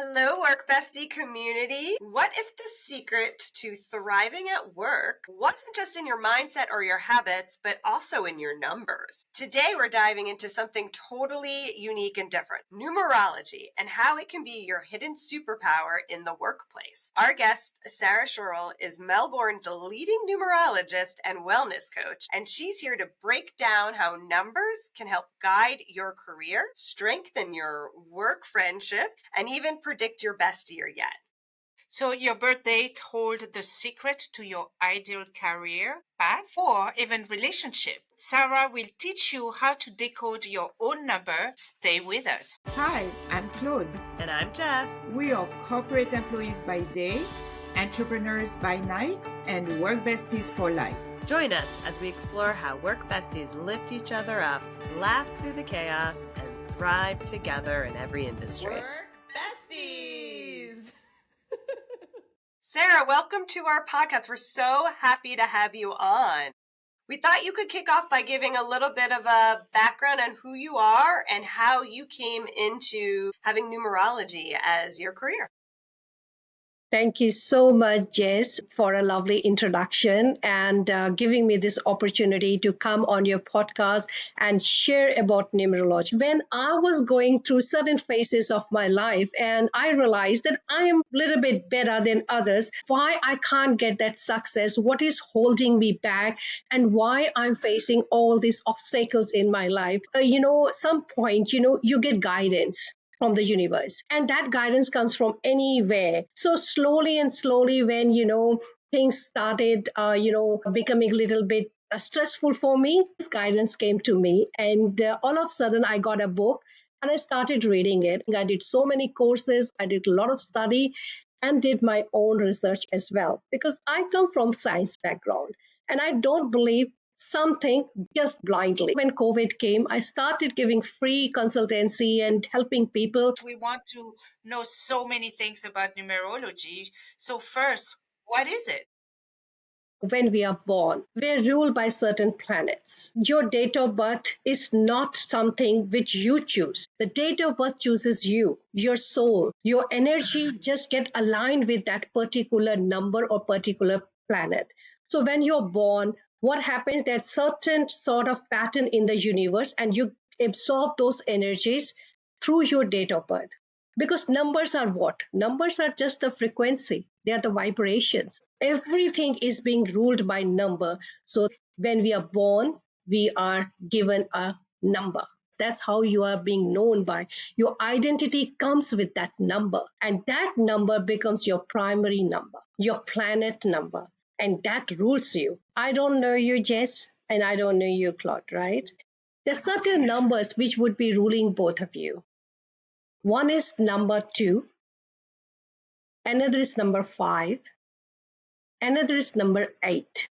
Hello, Work Bestie community. What if the secret to thriving at work wasn't just in your mindset or your habits, but also in your numbers? Today, we're diving into something totally unique and different, numerology, and how it can be your hidden superpower in the workplace. Our guest, Sarah Sherwal, is Melbourne's leading numerologist and wellness coach, and she's here to break down how numbers can help guide your career, strengthen your work friendships, and even predict your best year yet. So your birth date holds the secret to your ideal career path or even relationship. Sarah will teach you how to decode your own number. Stay with us. Hi, I'm Claude. And I'm Jess. We are corporate employees by day, entrepreneurs by night, and work besties for life. Join us as we explore how work besties lift each other up, laugh through the chaos, and thrive together in every industry. Work besties! Sarah, welcome to our podcast. We're so happy to have you on. We thought you could kick off by giving a little bit of a background on who you are and how you came into having numerology as your career. Thank you so much, Jess, for a lovely introduction and giving me this opportunity to come on your podcast and share about numerology. When I was going through certain phases of my life and I realized that I am a little bit better than others, why I can't get that success, what is holding me back, and why I'm facing all these obstacles in my life. Some point, you get guidance from the universe, and that guidance comes from anywhere. So slowly when things started becoming a little bit stressful for me, this guidance came to me, and all of a sudden I got a book and I started reading it. I did so many courses, I did a lot of study and did my own research as well, because I come from science background and I don't believe something just blindly. When COVID came, I started giving free consultancy and helping people. We want to know so many things about numerology. So first, what is it? When we are born, we're ruled by certain planets. Your date of birth is not something which you choose. The date of birth chooses you, your soul, your energy just get aligned with that particular number or particular planet. So when you're born, what happens, that certain sort of pattern in the universe and you absorb those energies through your date of birth. Because numbers are what? Numbers are just the frequency. They are the vibrations. Everything is being ruled by number. So when we are born, we are given a number. That's how you are being known by. Your identity comes with that number. And that number becomes your primary number, your planet number. And that rules you. I don't know you, Jess, and I don't know you, Claude, right? There's certain numbers which would be ruling both of you. One is number 2, another is number 5, another is number 8.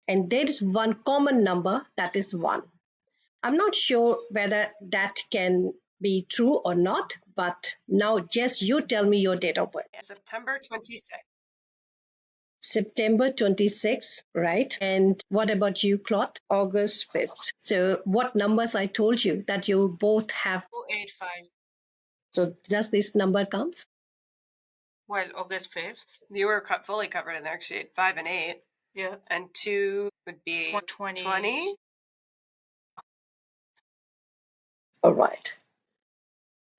And there is one common number, that is 1. I'm not sure whether that can be true or not, but now Jess, you tell me your date of birth. September 26th. September 26th, right? And what about you, Claude? August 5th. So what numbers I told you that you both have? 285. So does this number comes? Well, August 5th. You were fully covered in there because you had 5 and 8. Yeah. And 2 would be 20. All right.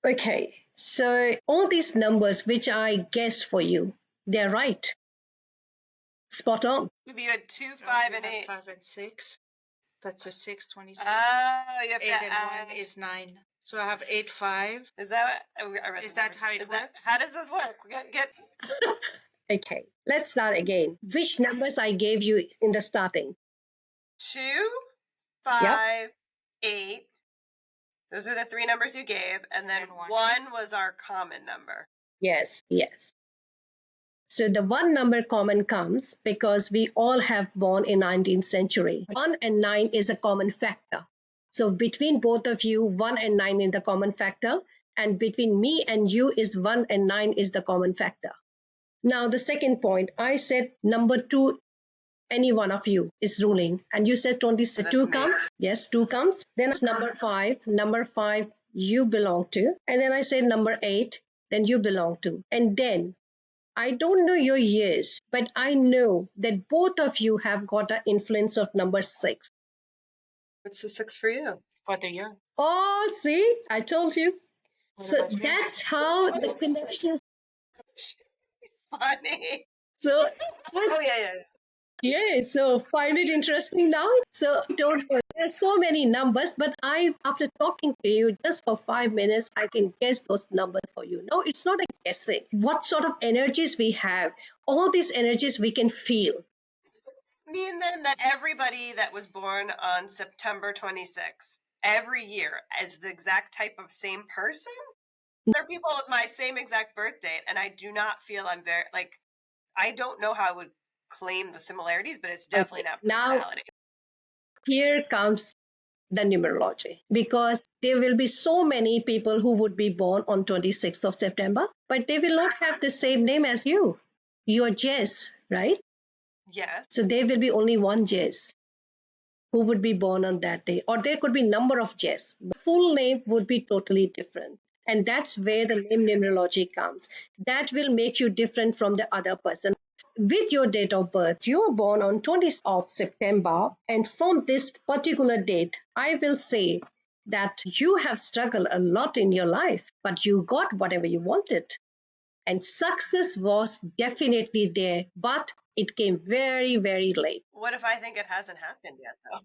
Okay, so all these numbers which I guess for you, they're right. Spot on. Maybe you had 2, 5, and 8. 5 and 6. That's a 6, 26. You have 8 to and add. 1 is 9. So I have 8, 5. Is that Is that how it works? How does this work? Get Okay, let's start again. Which numbers I gave you in the starting? 2, 5, 8. Those are the 3 numbers you gave, and then And 1. 1 was our common number. Yes. So the 1 number common comes because we all have born in 19th century. 1 and 9 is a common factor. So between both of you, 1 and 9 is the common factor, and between me and you is 1 and 9 is the common factor. Now the second point, I said number 2, any one of you is ruling, and you said 22 comes. Yes, 2 comes. Then it's number 5. Number 5 you belong to, and then I said number 8 then you belong to. And then I don't know your years, but I know that both of you have got an influence of number 6. What's the 6 for you? For the year. Oh, see, I told you. What So about you? that's how the connections. It's funny. So Oh, that's, yeah. yeah. So find it interesting now. So don't worry. There's so many numbers, but after talking to you just for 5 minutes, I can guess those numbers for you. No, it's not a guessing. What sort of energies we have? All these energies we can feel. Mean then that everybody that was born on September 26th every year is the exact type of same person? There are people with my same exact birth date, and I do not feel I'm very, like, I don't know how I would claim the similarities, but it's definitely not Now, personality. here comes the numerology, because there will be so many people who would be born on 26th of September, but they will not have the same name as you. You're Jess, right? Yes. So there will be only one Jess who would be born on that day, or there could be number of Jess. The full name would be totally different. And that's where the name numerology comes. That will make you different from the other person. With your date of birth, you are born on 20th of September, and from this particular date, I will say that you have struggled a lot in your life, but you got whatever you wanted. And success was definitely there, but it came very, very late. What if I think it hasn't happened yet, though?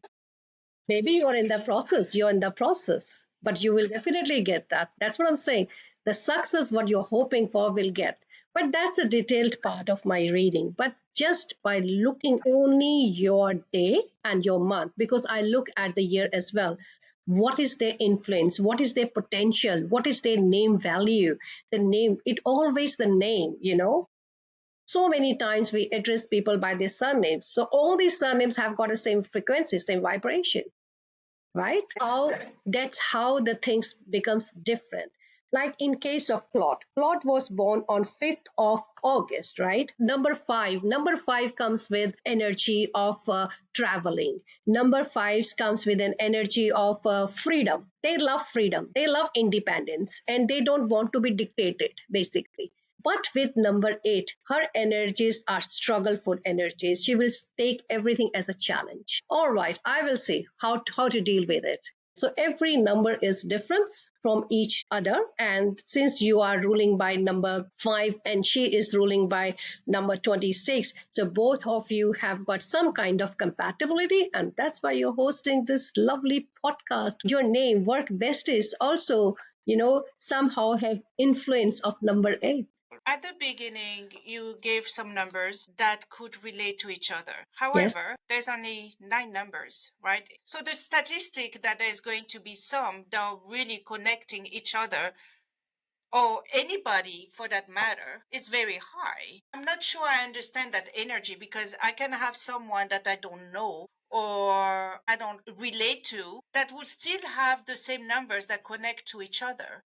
Maybe you're in the process, but you will definitely get that. That's what I'm saying. The success, what you're hoping for, will get. But that's a detailed part of my reading. But just by looking only your day and your month, because I look at the year as well. What is their influence? What is their potential? What is their name value? The name, it always the name. So many times we address people by their surnames. So all these surnames have got the same frequency, same vibration, right? That's how the things becomes different. Like in case of Claude was born on 5th of August, right? Number 5 comes with energy of traveling. Number 5 comes with an energy of freedom. They love freedom, they love independence, and they don't want to be dictated, basically. But with number 8, her energies are struggle food energies. She will take everything as a challenge. All right, I will see how to deal with it. So every number is different from each other. And since you are ruling by number 5 and she is ruling by number 26, so both of you have got some kind of compatibility. And that's why you're hosting this lovely podcast. Your name, work besties, also, somehow have influence of number 8. At the beginning, you gave some numbers that could relate to each other. Yes. However, there's only 9 numbers, right? So the statistic that there's going to be some that are really connecting each other, or anybody for that matter, is very high. I'm not sure I understand that energy, because I can have someone that I don't know or I don't relate to that would still have the same numbers that connect to each other.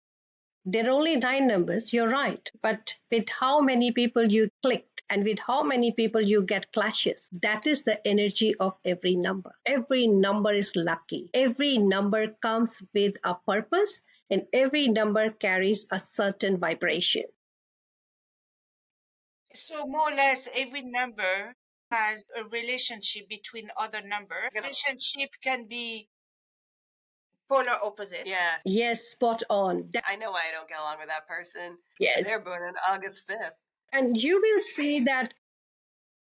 There are only 9 numbers, you're right. But with how many people you clicked and with how many people you get clashes, that is the energy of every number. Every number is lucky. Every number comes with a purpose, and every number carries a certain vibration. So more or less every number has a relationship between other number. Relationship can be polar opposite. Yeah. Yes, spot on. I know why I don't get along with that person. Yes. They're born on August 5th. And you will see that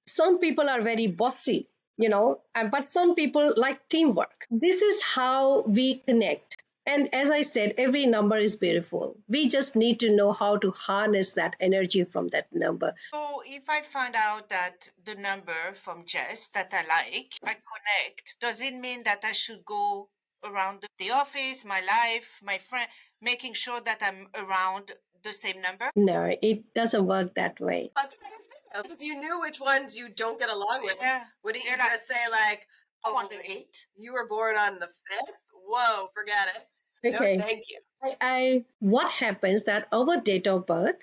some people are very bossy, but some people like teamwork. This is how we connect. And as I said, every number is beautiful. We just need to know how to harness that energy from that number. So if I find out that the number from Jess that I like, I connect, does it mean that I should go around the office, my life, my friend, making sure that I'm around the same number? No, it doesn't work that way. That's what I was thinking. If you knew which ones you don't get along with, Yeah. wouldn't you They're like, just say, like, I want the 8. you were born on the 5th? Whoa, forget it. Okay. No, thank you. What happens that our date of birth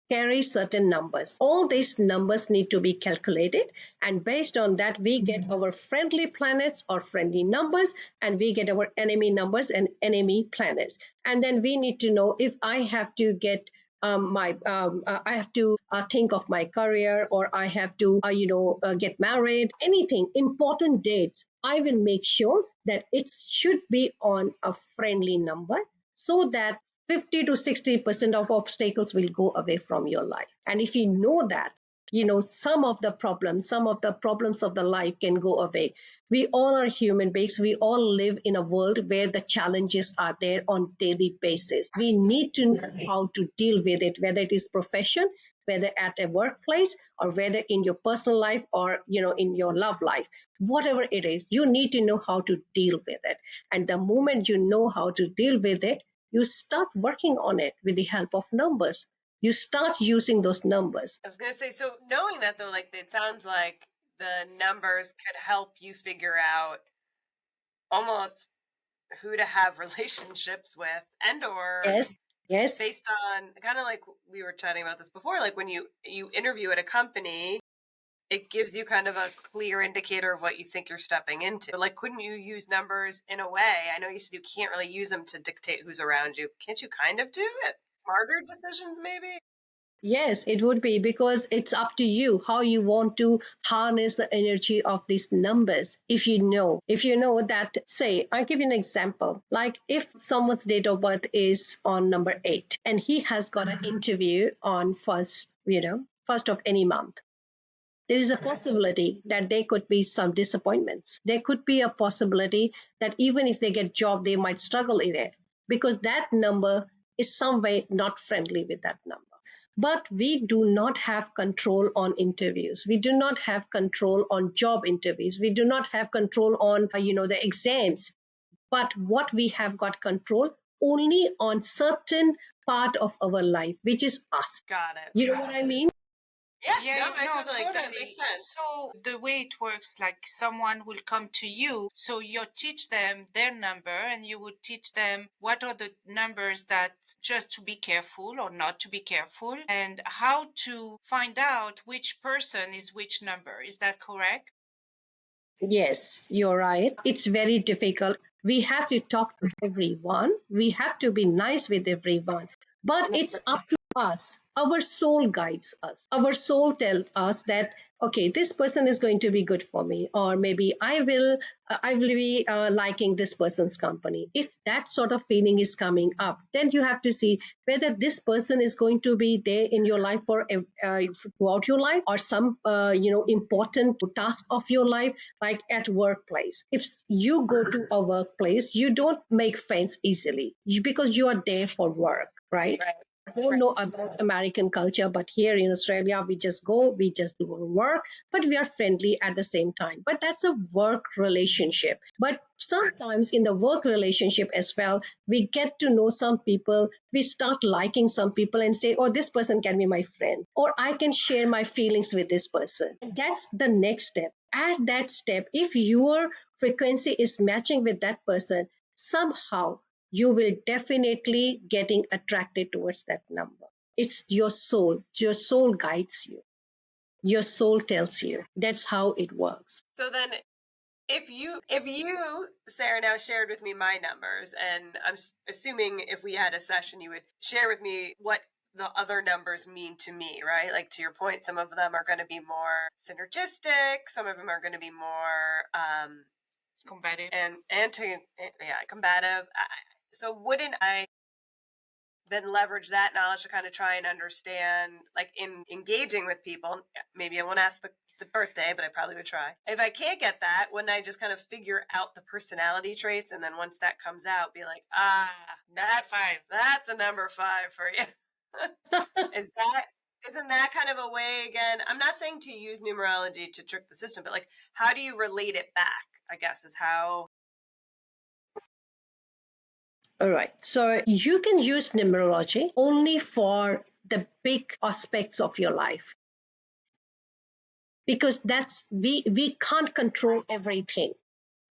carries certain numbers. All these numbers need to be calculated, and based on that, we get our friendly planets or friendly numbers, and we get our enemy numbers and enemy planets. And then we need to know if I have to get I have to think of my career, or I have to get married, anything important dates, I will make sure that it should be on a friendly number, so that 50 to 60% of obstacles will go away from your life. And if you know that, some of the problems of the life can go away. We all are human beings. We all live in a world where the challenges are there on daily basis. We need to know how to deal with it, whether it is profession, whether at a workplace, or whether in your personal life, or in your love life. Whatever it is, you need to know how to deal with it. And the moment you know how to deal with it, you start working on it with the help of numbers. You start using those numbers. I was going to say, so knowing that though, like it sounds like the numbers could help you figure out almost who to have relationships with, and or Yes. based on kind of like we were chatting about this before, like when you interview at a company, it gives you kind of a clear indicator of what you think you're stepping into. Like, couldn't you use numbers in a way? I know you said you can't really use them to dictate who's around you. Can't you kind of do it? Smarter decisions, maybe? Yes, it would be, because it's up to you how you want to harness the energy of these numbers. If you know that, say, I'll give you an example. Like if someone's date of birth is on number 8 and he has got an interview on first of any month, there is a possibility that there could be some disappointments. There could be a possibility that even if they get job, they might struggle in it, because that number is some way not friendly with that number. But we do not have control on interviews. We do not have control on job interviews. We do not have control on the exams. But what we have got control only on certain part of our life, which is us. Got it. You know what I mean? Yeah, no, I totally. That makes sense. So the way it works, like someone will come to you, so you teach them their number, and you would teach them what are the numbers that just to be careful or not to be careful, and how to find out which person is which number. Is that correct? Yes, you're right. It's very difficult. We have to talk to everyone. We have to be nice with everyone. But it's up to us. Our soul guides us. Our soul tells us that, okay, this person is going to be good for me, or maybe I will be liking this person's company. If that sort of feeling is coming up, then you have to see whether this person is going to be there in your life for throughout your life, or some important task of your life, like at workplace. If you go to a workplace, you don't make friends easily, because you are there for work, right? I don't know about American culture, but here in Australia, we just go, we just do our work, but we are friendly at the same time. But that's a work relationship. But sometimes in the work relationship as well, we get to know some people, we start liking some people and say, oh, this person can be my friend, or I can share my feelings with this person. That's the next step. At that step, if your frequency is matching with that person, somehow you will definitely getting attracted towards that number. It's your soul. Your soul guides you. Your soul tells you. That's how it works. So then, if you, Sarah, now shared with me my numbers, and I'm assuming if we had a session, you would share with me what the other numbers mean to me, right? Like to your point, some of them are going to be more synergistic, some of them are going to be more Combative. and combative. So wouldn't I then leverage that knowledge to kind of try and understand, like in engaging with people? Maybe I won't ask the birthday, but I probably would try. If I can't get that, wouldn't I just kind of figure out the personality traits, and then once that comes out, be like, that's a number 5 for you. Isn't that kind of a way, again, I'm not saying to use numerology to trick the system, but like, how do you relate it back, I guess, is how. All right. So you can use numerology only for the big aspects of your life, because that's we can't control everything.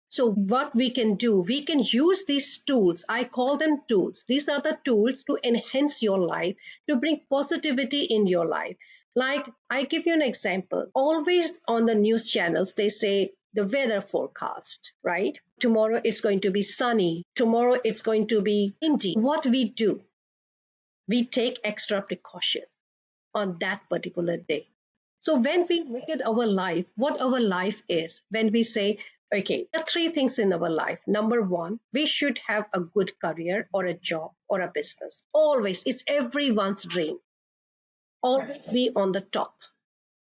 So what we can do, we can use these tools. I call them tools. These are the tools to enhance your life, to bring positivity in your life. Like, I give you an example. Always on the news channels, they say the weather forecast, right? Tomorrow it's going to be sunny. Tomorrow it's going to be windy. What we do, We take extra precaution on that particular day. So when we look at our life, what our life is, when we say, okay, there are three things in our life. Number one, we should have a good career or a job or a business. Always, it's everyone's dream. Always be on the top.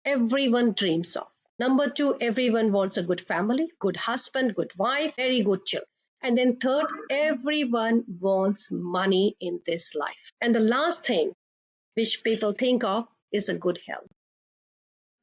Everyone dreams of. Number two, everyone wants a good family, good husband, good wife, very good children. And then third, everyone wants money in this life. And the last thing which people think of is a good health.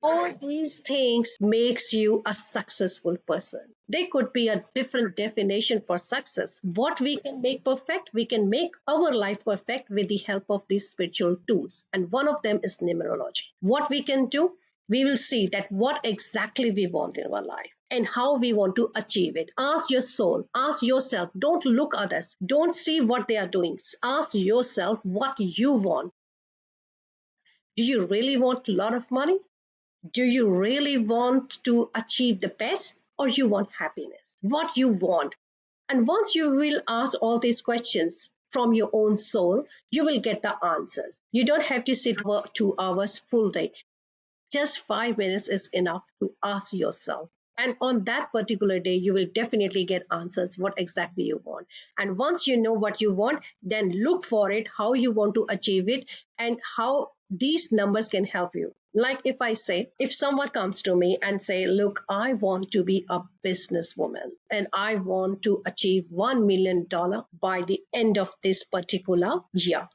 All these things makes you a successful person. They could be a different definition for success. What we can make perfect, we can make our life perfect with the help of these spiritual tools. And one of them is numerology. What we can do, we will see that what exactly we want in our life and how we want to achieve it. Ask your soul, ask yourself. Don't look others. Don't see what they are doing. Ask yourself what you want. Do you really want a lot of money? Do you really want to achieve the best, or you want happiness? What you want. And once you will ask all these questions from your own soul, you will get the answers. You don't have to sit for 2 hours full day. Just 5 minutes is enough to ask yourself. And on that particular day, you will definitely get answers what exactly you want. And once you know what you want, then look for it, how you want to achieve it, and how these numbers can help you. Like if I say, if someone comes to me and say, look, I want to be a businesswoman and I want to achieve $1 million by the end of this particular year.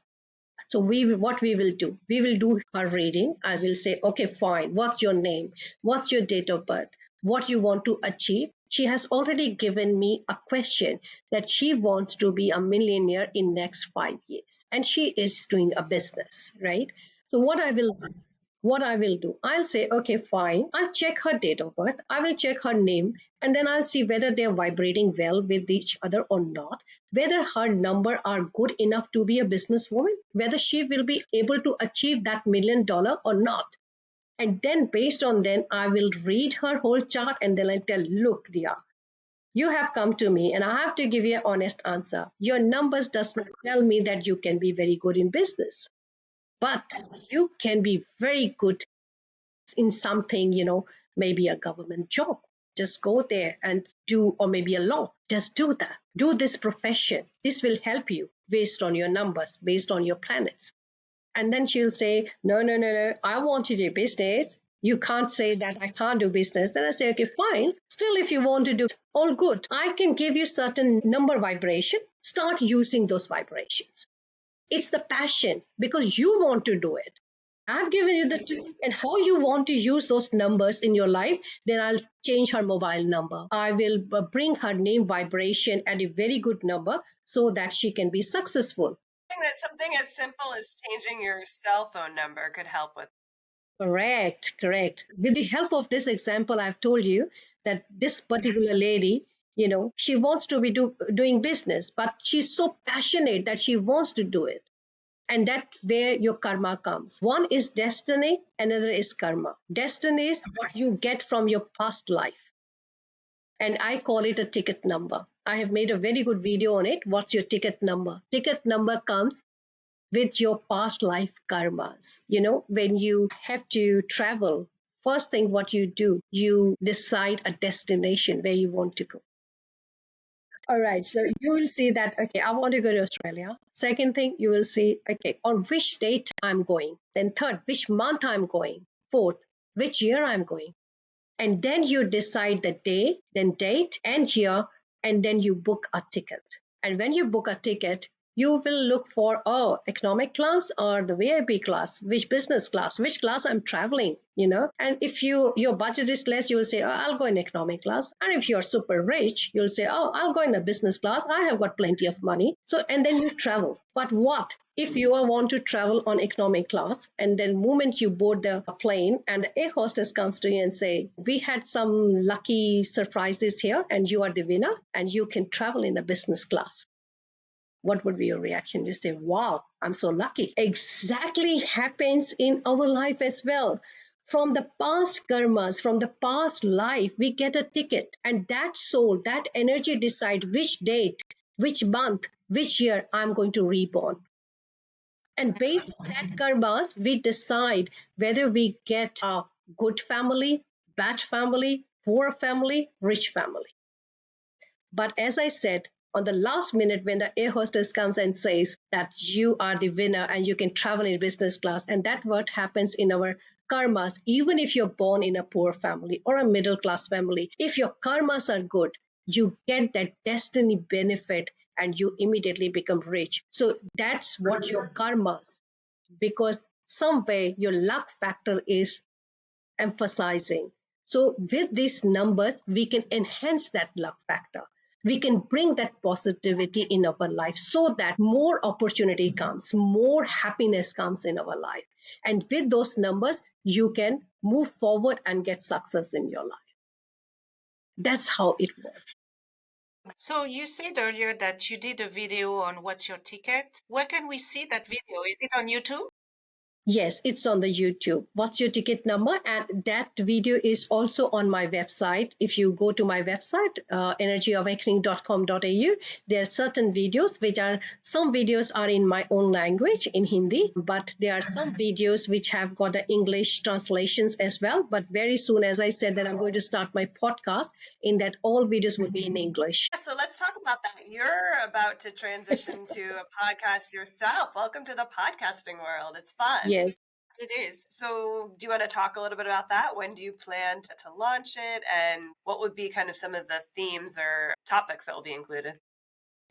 So what we will do her reading. I will say, okay, fine. What's your name? What's your date of birth? What you want to achieve? She has already given me a question that she wants to be a millionaire in next 5 years. And she is doing a business, right? So what I will do, I'll say, okay, fine. I'll check her date of birth. I will check her name, and then I'll see whether they're vibrating well with each other or not, whether her number are good enough to be a businesswoman, whether she will be able to achieve that $1 million or not. And then based on then, I will read her whole chart and then I tell, look, Dia, you have come to me and I have to give you an honest answer. Your numbers does not tell me that you can be very good in business, but you can be very good in something, maybe a government job. Just go there and do, or maybe a law. Just do that. Do this profession. This will help you based on your numbers, based on your planets. And then she'll say, no, no, no, no, I want to do business. You can't say that I can't do business. Then I say, okay, fine. Still, if you want to do all good, I can give you certain number vibration. Start using those vibrations. It's the passion because you want to do it. I've given you the tool and how you want to use those numbers in your life. Then I'll change her mobile number. I will bring her name vibration at a very good number so that she can be successful. That something as simple as changing your cell phone number could help with. Correct. With the help of this example, I've told you that this particular lady, she wants to be doing business, but she's so passionate that she wants to do it. And that's where your karma comes. One is destiny, another is karma. Destiny is what you get from your past life. And I call it a ticket number. I have made a very good video on it. What's your ticket number? Ticket number comes with your past life karmas. When you have to travel, first thing what you do, you decide a destination where you want to go. All right, so you will see that, okay, I want to go to Australia. Second thing, you will see, okay, on which date I'm going. Then third, which month I'm going. Fourth, which year I'm going. And then you decide the day, then date and year, and then you book a ticket. And when you book a ticket, you will look for, economic class or the VIP class, which business class, which class I'm traveling, And if your budget is less, you will say, I'll go in economic class. And if you're super rich, you'll say, I'll go in a business class. I have got plenty of money. So, and then you travel. But what if you want to travel on economic class and then moment you board the plane and the air hostess comes to you and say, we had some lucky surprises here and you are the winner and you can travel in a business class? What would be your reaction? You say, wow, I'm so lucky. Exactly happens in our life as well. From the past karmas, from the past life, we get a ticket. And that soul, that energy decide which date, which month, which year I'm going to reborn. And based on that karmas, we decide whether we get a good family, bad family, poor family, rich family. But as I said, on the last minute, when the air hostess comes and says that you are the winner and you can travel in business class, and that what happens in our karmas, even if you're born in a poor family or a middle class family, if your karmas are good, you get that destiny benefit and you immediately become rich. So that's what your karmas, because some way your luck factor is emphasizing. So, with these numbers, we can enhance that luck factor. We can bring that positivity in our life so that more opportunity comes, more happiness comes in our life. And with those numbers, you can move forward and get success in your life. That's how it works. So you said earlier that you did a video on what's your ticket. Where can we see that video? Is it on YouTube? Yes, it's on the YouTube. What's your ticket number? And that video is also on my website. If you go to my website, energyawakening.com.au, there are certain videos which are, some videos are in my own language in Hindi, but there are some videos which have got the English translations as well. But very soon, as I said, that I'm going to start my podcast in that all videos will be in English. So let's talk about that. You're about to transition to a podcast yourself. Welcome to the podcasting world. It's fun. Yes. It is. So, do you want to talk a little bit about that? When do you plan to launch it? And what would be kind of some of the themes or topics that will be included?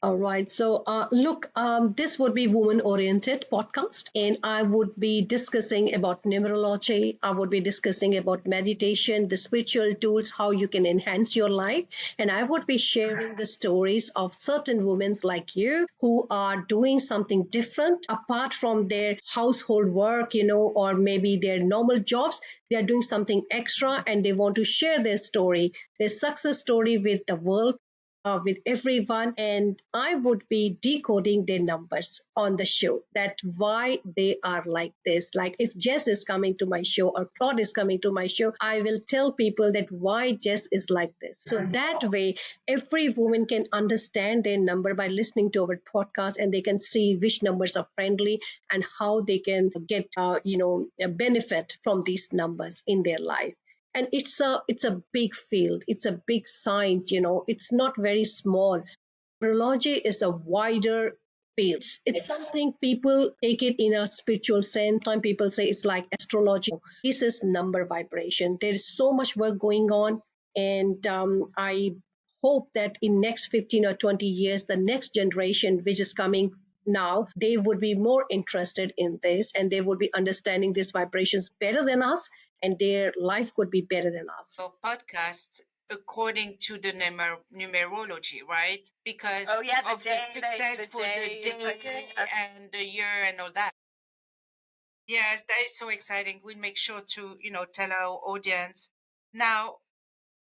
All right. So, look, this would be woman-oriented podcast, and I would be discussing about numerology. I would be discussing about meditation, the spiritual tools, how you can enhance your life, and I would be sharing the stories of certain women like you who are doing something different apart from their household work, or maybe their normal jobs. They are doing something extra, and they want to share their story, their success story with the world, with everyone, and I would be decoding their numbers on the show, that why they are like this. Like if Jess is coming to my show or Claude is coming to my show, I will tell people that why Jess is like this. So that way, every woman can understand their number by listening to our podcast, and they can see which numbers are friendly and how they can get, a benefit from these numbers in their life. And it's a big field, it's a big science, it's not very small. Numerology is a wider field. It's something people take it in a spiritual sense. Some people say it's like astrology. This is number vibration. There is so much work going on, and I hope that in next 15 or 20 years, the next generation which is coming now, they would be more interested in this, and they would be understanding these vibrations better than us, and their life could be better than us. Your podcast according to the numerology, right? Because Oh, yeah, the of day, the success for the day, day and the year and all that. Yes, that is so exciting. We'll make sure to, tell our audience. Now,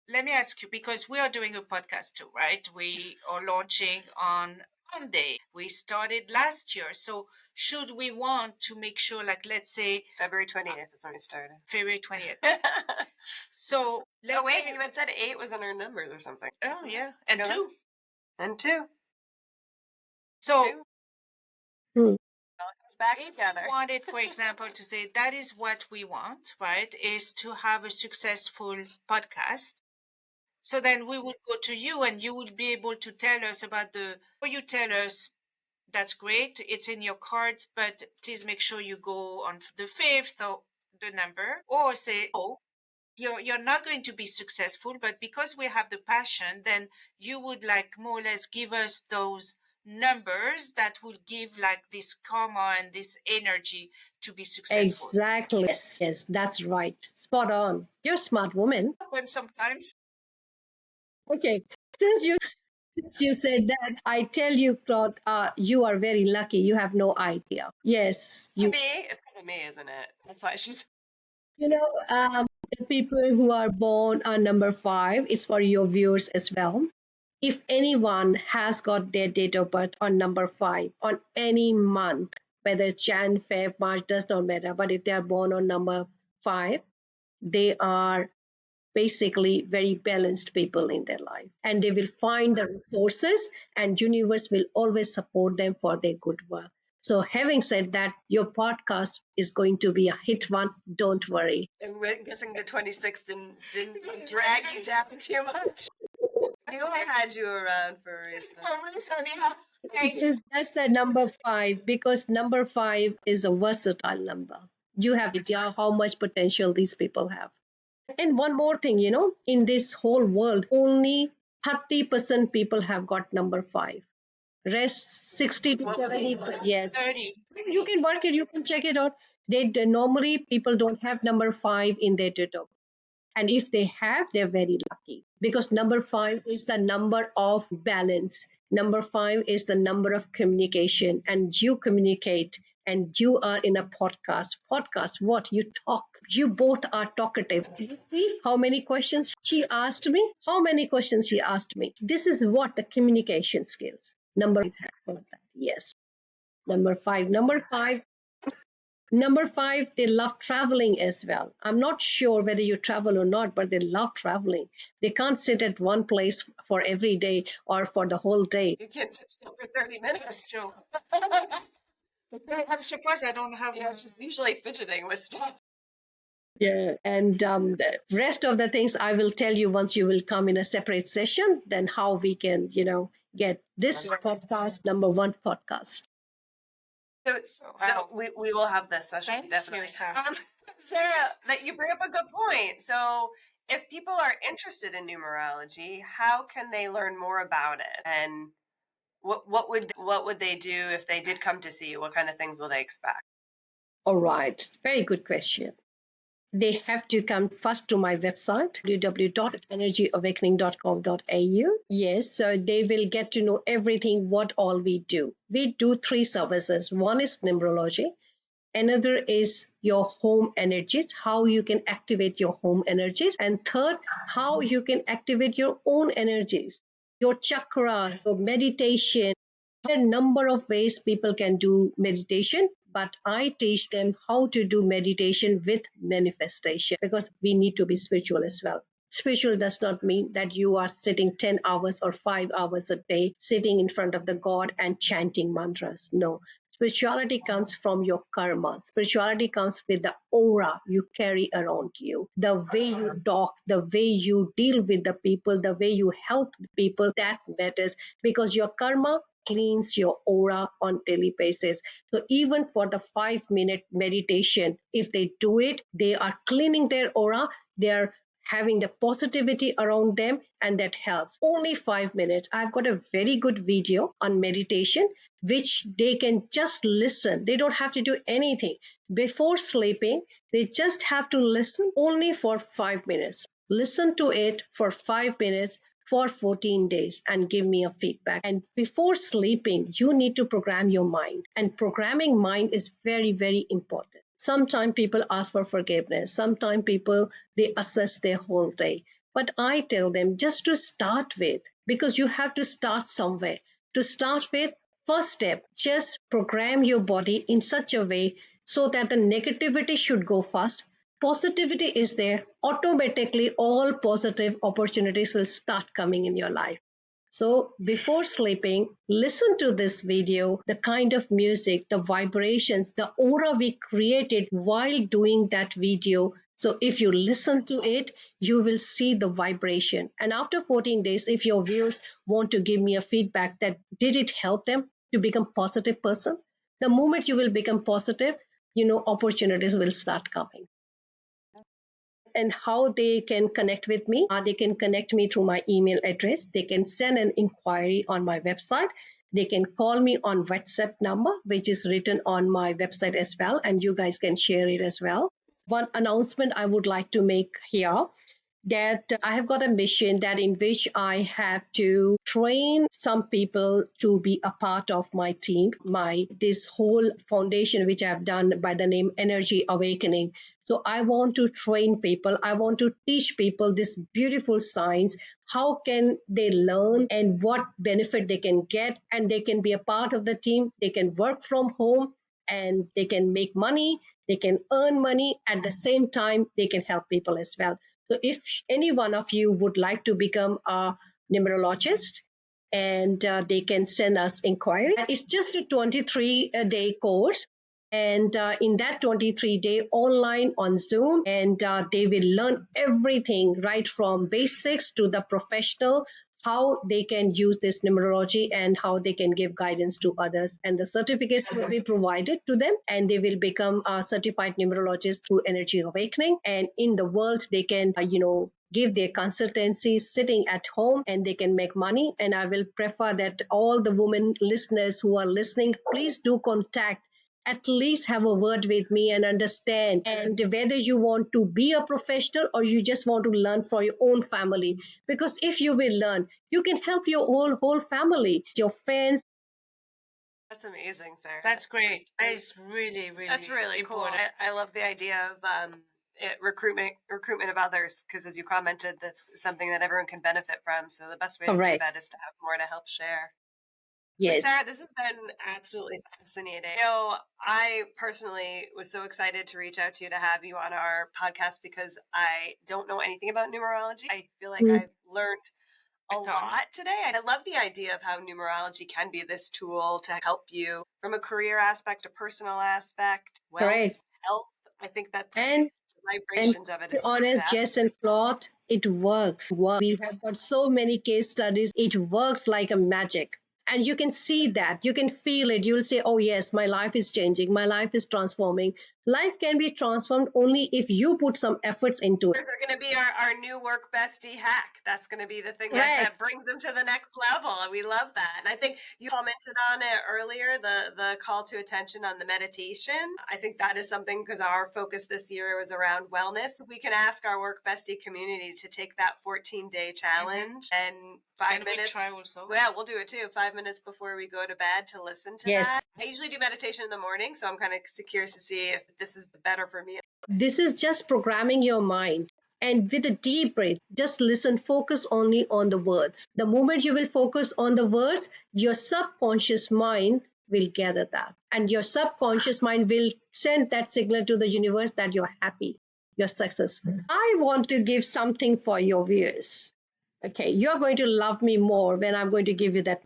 let me ask you, because we are doing a podcast too, right? We are launching on Monday. We started last year. So should we want to make sure, like, let's say February 20th is when we started. February 20th. So let's Oh, wait, say, you had said 8 was in our numbers or something. oh, yeah. And Go 2. And 2. So 2. Hmm. All comes back if together. we wanted, for example, to say that is what we want, right, is to have a successful podcast. So then we would go to you and you would be able to tell us about or you tell us, that's great, it's in your cards, but please make sure you go on the 5th or the number, or say, oh, you're not going to be successful, but because we have the passion, then you would like more or less give us those numbers that will give like this karma and this energy to be successful. Exactly. Yes, that's right. Spot on. You're a smart woman. When sometimes Okay. Since you said that, I tell you, Claude, you are very lucky. You have no idea. Yes, To me, it's because of me, isn't it? That's why she's. you know, the people who are born on number 5, it's for your viewers as well. If anyone has got their date of birth on number 5 on any month, whether it's Jan, Feb, March, does not matter. But if they are born on number 5, they are basically very balanced people in their life, and they will find the resources, and universe will always support them for their good work. So having said that, your podcast is going to be a hit one. Don't worry. I'm guessing the 26 didn't drag you down too much. I knew I had you around for a reason. This is that's the number 5 because number 5 is a versatile number. You have idea how much potential these people have. And one more thing, in this whole world, only 30% people have got number 5. Rest 60 to 70, yes. 30. You can work it, you can check it out. Normally people don't have number 5 in their date of birth. And if they have, they're very lucky because number 5 is the number of balance. Number 5 is the number of communication, and you communicate. And you are in a podcast. Podcast, what? You talk. You both are talkative. You see how many questions she asked me? How many questions she asked me? This is what the communication skills. Number 5 has got that. Yes. Number 5. Number 5, they love traveling as well. I'm not sure whether you travel or not, but they love traveling. They can't sit at one place for every day or for the whole day. You can't sit still for 30 minutes. So I'm surprised I don't have. Yeah, she's usually fidgeting with stuff. Yeah, and the rest of the things I will tell you once you will come in a separate session, then how we can, get this podcast, number 1 podcast. So we will have this session, Thank definitely. you, Sarah. Sarah, that you bring up a good point. So if people are interested in numerology, how can they learn more about it? And what would they do if they did come to see you? What kind of things will they expect? All right, very good question. They have to come first to my website, www.energyawakening.com.au. Yes, so they will get to know everything, what all we do. We do 3 services. One is numerology. Another is your home energies, how you can activate your home energies. And third, how you can activate your own energies, your chakras, your meditation. There are a number of ways people can do meditation, but I teach them how to do meditation with manifestation because we need to be spiritual as well. Spiritual does not mean that you are sitting 10 hours or 5 hours a day, sitting in front of the God and chanting mantras. No. Spirituality comes from your karma. Spirituality comes with the aura you carry around you. The way you talk, the way you deal with the people, the way you help the people, that matters because your karma cleans your aura on daily basis. So even for the 5-minute meditation, if they do it, they are cleaning their aura. They are having the positivity around them, and that helps. Only 5 minutes. I've got a very good video on meditation, which they can just listen. They don't have to do anything. Before sleeping, they just have to listen only for 5 minutes. Listen to it for 5 minutes for 14 days and give me a feedback. And before sleeping, you need to program your mind. And programming mind is very, very important. Sometimes people ask for forgiveness. Sometimes people, they assess their whole day. But I tell them just to start with, because you have to start somewhere. To start with, first step, just program your body in such a way so that the negativity should go first. Positivity is there, automatically all positive opportunities will start coming in your life. So before sleeping, listen to this video, the kind of music, the vibrations, the aura we created while doing that video. So if you listen to it, you will see the vibration. And after 14 days, if your viewers want to give me a feedback that did it help them to become a positive person, the moment you will become positive, opportunities will start coming. And how they can connect with me. They can connect me through my email address. They can send an inquiry on my website. They can call me on WhatsApp number, which is written on my website as well. And you guys can share it as well. One announcement I would like to make here, that I have got a mission that in which I have to train some people to be a part of my team, this whole foundation which I have done by the name Energy Awakening. So I want to train people. I want to teach people this beautiful science. How can they learn and what benefit they can get, and they can be a part of the team. They can work from home and they can make money. They can earn money at the same time. They can help people as well. So if any one of you would like to become a numerologist and they can send us inquiry. It's just a 23-day course. And in that 23-day online on Zoom, and they will learn everything right from basics to the professional, how they can use this numerology and how they can give guidance to others. And the certificates will be provided to them, and they will become a certified numerologist through Energy Awakening. And in the world, they can, give their consultancy sitting at home, and they can make money. And I will prefer that all the women listeners who are listening, please do contact, at least have a word with me and understand, and whether you want to be a professional or you just want to learn for your own family. Because if you will learn, you can help your whole family, your friends. That's amazing, Sarah. That's great. That is really, really That's really important. cool. I love the idea of recruitment of others, because as you commented, that's something that everyone can benefit from. So the best way to do Correct. that is to have more to help share. Yes. So Sarah, this has been absolutely fascinating. I personally was so excited to reach out to you to have you on our podcast because I don't know anything about numerology. I feel like I've learned a lot today. I love the idea of how numerology can be this tool to help you from a career aspect, a personal aspect, wealth, Correct. health. I think that's And the vibrations of it. to be Is so honest, fascinating. Jess and Claude, it works. We have got so many case studies. It works like a magic. And you can see that. You can feel it. You will say, oh, yes, my life is changing. My life is transforming. Life can be transformed only if you put some efforts into it. Those are going to be our new work bestie hack. That's going to be the thing that brings them to the next level. And we love that. And I think you commented on it earlier, the call to attention on the meditation. I think that is something, because our focus this year was around wellness. If we can ask our work bestie community to take that 14-day challenge and 5 minutes. Try also. Yeah, we'll do it too. 5 minutes before we go to bed to listen to that. I usually do meditation in the morning, so I'm kind of curious to see if this is better for me. This is just programming your mind. And with a deep breath, just listen, focus only on the words. The moment you will focus on the words, your subconscious mind will gather that. And your subconscious mind will send that signal to the universe that you're happy, you're successful. I want to give something for your viewers. Okay, you're going to love me more when I'm going to give you that.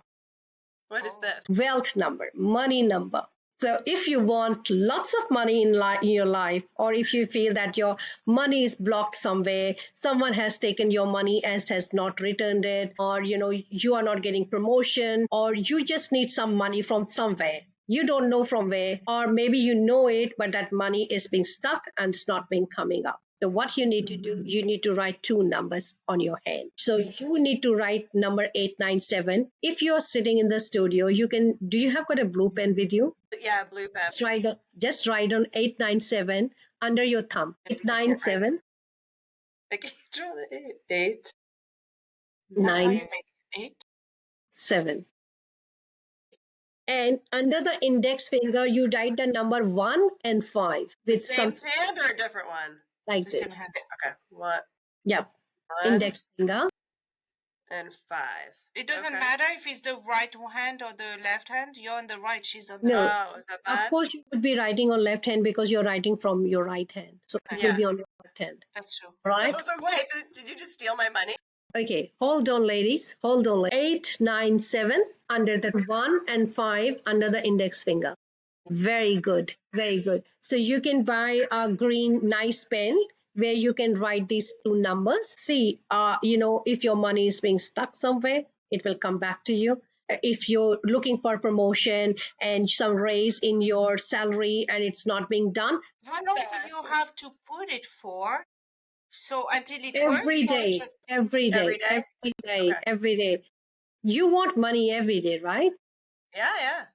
What is this? Wealth number, money number. So if you want lots of money in your life, or if you feel that your money is blocked somewhere, someone has taken your money and has not returned it, or you are not getting promotion, or you just need some money from somewhere, you don't know from where, or maybe you know it, but that money is being stuck and it's not being coming up. So what you need to do, you need to write two numbers on your hand. So you need to write number 897. If you're sitting in the studio, do you have got a blue pen with you? Yeah, blue pen. Just write on 897 under your thumb. 897. I can't draw the 8. 9. 8. 7. And under the index finger, you write the number 1 and 5 with Same some hand or a different one? like this. Okay. What? Yep. 1 Index finger. and 5. It doesn't matter if it's the right hand or the left hand. You're on the right, she's on the No. left. Oh, is that bad? Of course, you would be writing on left hand because you're writing from your right hand. So it will be on your left hand. That's true. Right? So wait, did you just steal my money? Okay, hold on, ladies. Hold on. 897 under the 1 and 5 under the index finger. Very good. Very good. So you can buy a green nice pen where you can write these two numbers. See, if your money is being stuck somewhere, it will come back to you. If you're looking for promotion and some raise in your salary and it's not being done. How long do you have to put it for? So until it every works? Day, every day, every day, every day. You want money every day, right? Yeah.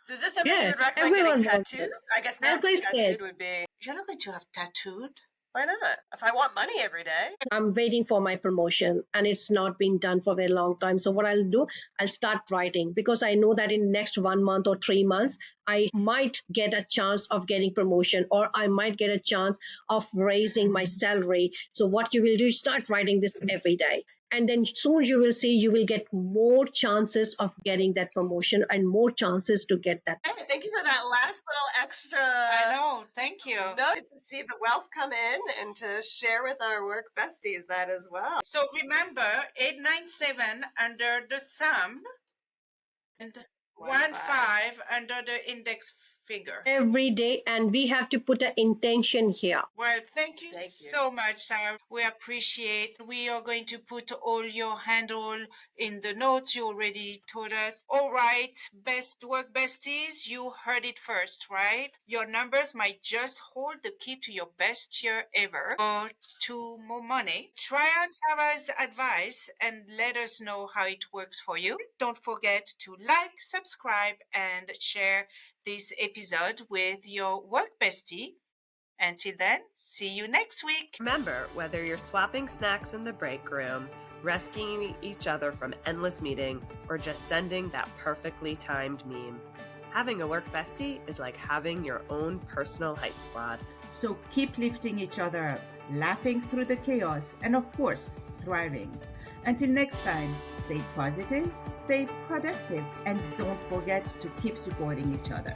So is this something you would recommend Everyone getting tattooed? I guess not. As I Tattooed said, would be. You're not going to have tattooed. Why not? If I want money every day. I'm waiting for my promotion and it's not been done for a very long time. So what I'll do, I'll start writing because I know that in next 1 month or 3 months, I might get a chance of getting promotion or I might get a chance of raising my salary. So what you will do is start writing this every day. And then soon you will see you will get more chances of getting that promotion and more chances to get that. Thank you for that last little extra. I know. Thank you. No, to see the wealth come in and to share with our work besties that as well. So remember, 897 under the thumb. 1 5 under the index finger. Every day, and we have to put an intention here. Well, thank you so much, Sarah. We appreciate. We are going to put all your handle in the notes you already told us. All right, best work besties, you heard it first, right? Your numbers might just hold the key to your best year ever or to more money. Try on Sarah's advice and let us know how it works for you. Don't forget to like, subscribe, and share this episode with your work bestie. Until then, see you next week. Remember, whether you're swapping snacks in the break room, rescuing each other from endless meetings, or just sending that perfectly timed meme, having a work bestie is like having your own personal hype squad. So keep lifting each other up, laughing through the chaos, and of course, thriving. Until next time, stay positive, stay productive, and don't forget to keep supporting each other.